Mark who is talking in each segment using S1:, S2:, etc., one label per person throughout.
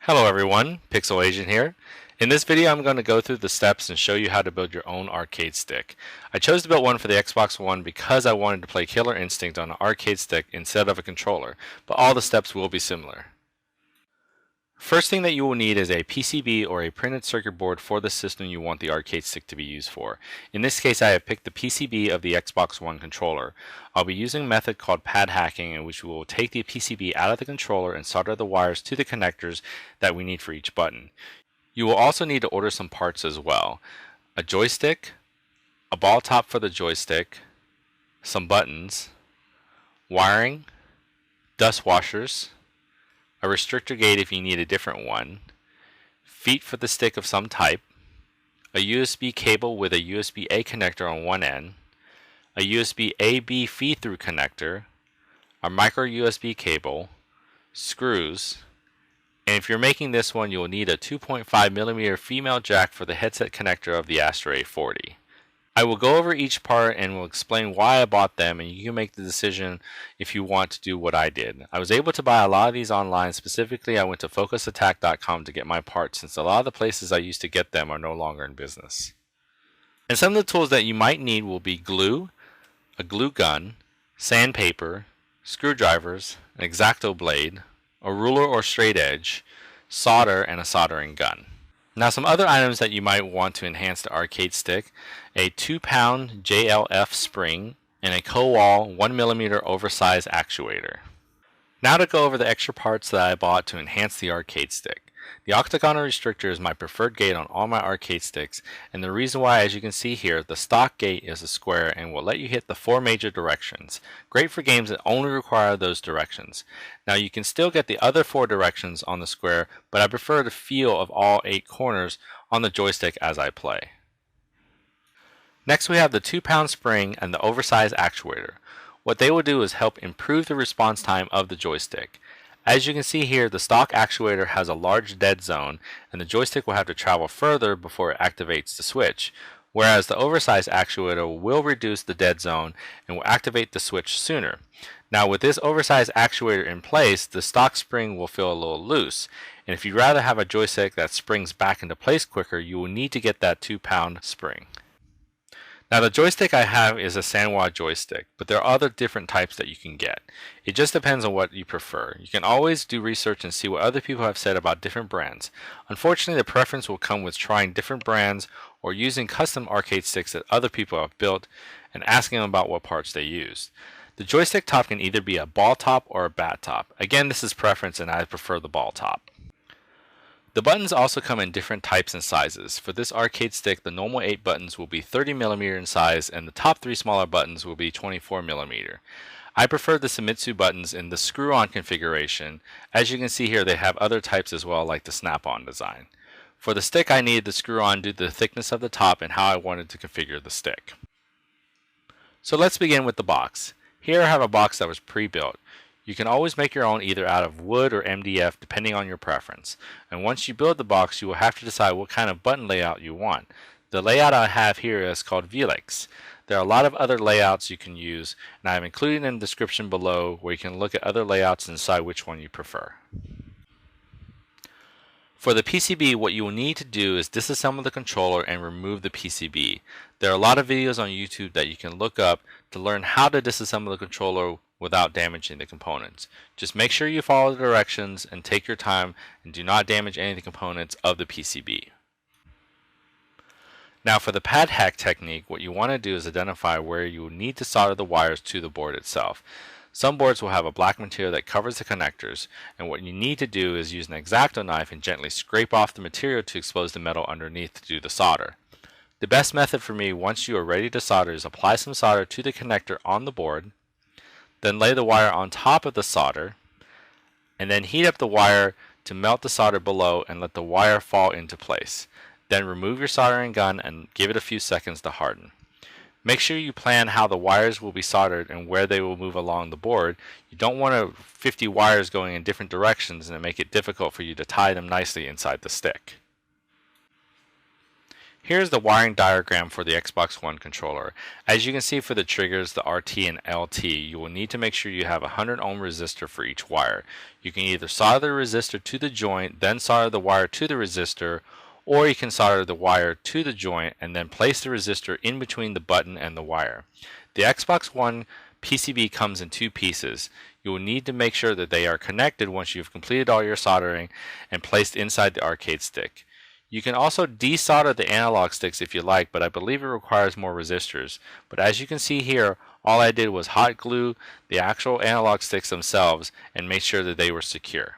S1: Hello everyone, Pixelasian here. In this video I'm going to go through the steps and show you how to build your own arcade stick. I chose to build one for the Xbox One because I wanted to play Killer Instinct on an arcade stick instead of a controller, but all the steps will be similar. First thing that you will need is a PCB or a printed circuit board for the system you want the arcade stick to be used for. In this case I have picked the PCB of the Xbox One controller. I'll be using a method called padhacking in which we will take the PCB out of the controller and solder the wires to the connectors that we need for each button. You will also need to order some parts as well. A joystick, a ball top for the joystick, some buttons, wiring, dust washers, a restrictor gate if you need a different one, feet for the stick of some type, a USB cable with a USB-A connector on one end, a USB-A-B feed-through connector, a micro USB cable, screws, and if you're making this one you will need a 2.5mm female jack for the headset connector of the Astro A40. I will go over each part and will explain why I bought them, and you can make the decision if you want to do what I did. I was able to buy a lot of these online. Specifically, I went to focusattack.com to get my parts since a lot of the places I used to get them are no longer in business. And some of the tools that you might need will be glue, a glue gun, sandpaper, screwdrivers, an X-Acto blade, a ruler or straight edge, solder, and a soldering gun. Now some other items that you might want to enhance the arcade stick: a 2-pound JLF spring and a Kowal 1mm oversized actuator. Now to go over the extra parts that I bought to enhance the arcade stick. The octagonal restrictor is my preferred gate on all my arcade sticks, and the reason why, as you can see here, the stock gate is a square and will let you hit the 4 major directions. Great for games that only require those directions. Now you can still get the other 4 directions on the square, but I prefer the feel of all 8 corners on the joystick as I play. Next we have the 2-pound spring and the oversized actuator. What they will do is help improve the response time of the joystick. As you can see here, the stock actuator has a large dead zone, and the joystick will have to travel further before it activates the switch, whereas the oversized actuator will reduce the dead zone and will activate the switch sooner. Now with this oversized actuator in place, the stock spring will feel a little loose, and if you'd rather have a joystick that springs back into place quicker, you will need to get that 2-pound spring. Now the joystick I have is a Sanwa joystick, but there are other different types that you can get. It just depends on what you prefer. You can always do research and see what other people have said about different brands. Unfortunately, the preference will come with trying different brands or using custom arcade sticks that other people have built and asking them about what parts they used. The joystick top can either be a ball top or a bat top. Again, this is preference and I prefer the ball top. The buttons also come in different types and sizes. For this arcade stick, the normal 8 buttons will be 30mm in size and the top 3 smaller buttons will be 24mm. I prefer the Sumitsu buttons in the screw-on configuration. As you can see here, they have other types as well, like the snap-on design. For the stick, I needed the screw-on due to the thickness of the top and how I wanted to configure the stick. So let's begin with the box. Here I have a box that was pre-built. You can always make your own either out of wood or MDF depending on your preference. And once you build the box, you will have to decide what kind of button layout you want. The layout I have here is called Velix. There are a lot of other layouts you can use, and I have included in the description below where you can look at other layouts and decide which one you prefer. For the PCB, what you will need to do is disassemble the controller and remove the PCB. There are a lot of videos on YouTube that you can look up to learn how to disassemble the controller without damaging the components. Just make sure you follow the directions and take your time and do not damage any of the components of the PCB. Now for the pad hack technique, what you want to do is identify where you will need to solder the wires to the board itself. Some boards will have a black material that covers the connectors, and what you need to do is use an X-Acto knife and gently scrape off the material to expose the metal underneath to do the solder. The best method for me once you are ready to solder is apply some solder to the connector on the board, then lay the wire on top of the solder, and then heat up the wire to melt the solder below and let the wire fall into place. Then remove your soldering gun and give it a few seconds to harden. Make sure you plan how the wires will be soldered and where they will move along the board. You don't want 50 wires going in different directions and make it difficult for you to tie them nicely inside the stick. Here's the wiring diagram for the Xbox One controller. As you can see for the triggers, the RT and LT, you will need to make sure you have a 100 ohm resistor for each wire. You can either solder the resistor to the joint, then solder the wire to the resistor, or you can solder the wire to the joint and then place the resistor in between the button and the wire. The Xbox One PCB comes in two pieces. You will need to make sure that they are connected once you've completed all your soldering and placed inside the arcade stick. You can also desolder the analog sticks if you like, but I believe it requires more resistors. But as you can see here, all I did was hot glue the actual analog sticks themselves and make sure that they were secure.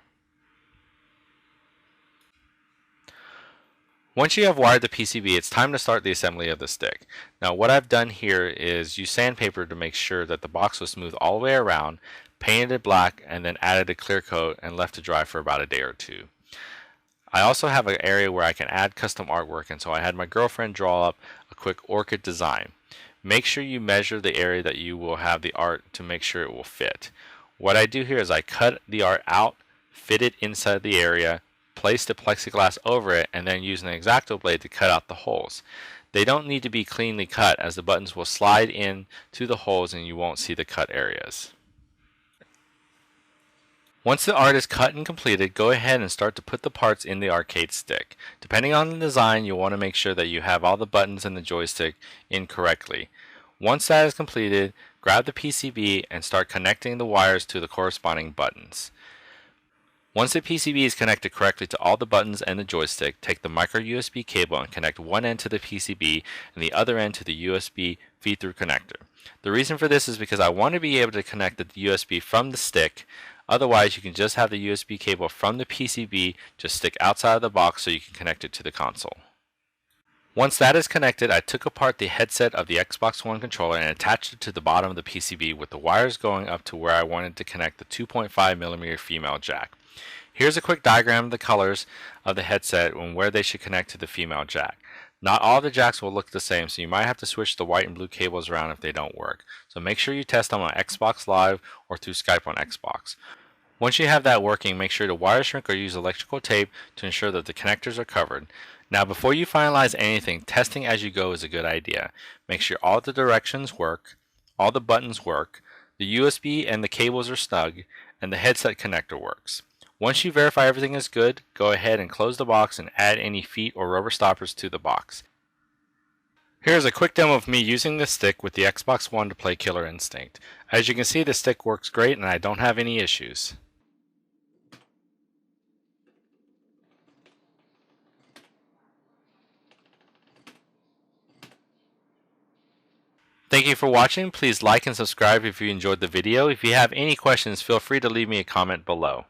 S1: Once you have wired the PCB, it's time to start the assembly of the stick. Now what I've done here is use sandpaper to make sure that the box was smooth all the way around, painted it black, and then added a clear coat and left to dry for about a day or two. I also have an area where I can add custom artwork, and so I had my girlfriend draw up a quick orchid design. Make sure you measure the area that you will have the art to make sure it will fit. What I do here is I cut the art out, fit it inside the area, place the plexiglass over it, and then use an X-Acto blade to cut out the holes. They don't need to be cleanly cut, as the buttons will slide in to the holes and you won't see the cut areas. Once the art is cut and completed, go ahead and start to put the parts in the arcade stick. Depending on the design, you'll want to make sure that you have all the buttons and the joystick in correctly. Once that is completed, grab the PCB and start connecting the wires to the corresponding buttons. Once the PCB is connected correctly to all the buttons and the joystick, take the micro USB cable and connect one end to the PCB and the other end to the USB feed-through connector. The reason for this is because I want to be able to connect the USB from the stick. Otherwise, you can just have the USB cable from the PCB just stick outside of the box so you can connect it to the console. Once that is connected, I took apart the headset of the Xbox One controller and attached it to the bottom of the PCB with the wires going up to where I wanted to connect the 2.5mm female jack. Here's a quick diagram of the colors of the headset and where they should connect to the female jack. Not all the jacks will look the same, so you might have to switch the white and blue cables around if they don't work. So make sure you test them on Xbox Live or through Skype on Xbox. Once you have that working, make sure to wire shrink or use electrical tape to ensure that the connectors are covered. Now before you finalize anything, testing as you go is a good idea. Make sure all the directions work, all the buttons work, the USB and the cables are snug, and the headset connector works. Once you verify everything is good, go ahead and close the box and add any feet or rubber stoppers to the box. Here's a quick demo of me using this stick with the Xbox One to play Killer Instinct. As you can see, the stick works great and I don't have any issues. Thank you for watching. Please like and subscribe if you enjoyed the video. If you have any questions, feel free to leave me a comment below.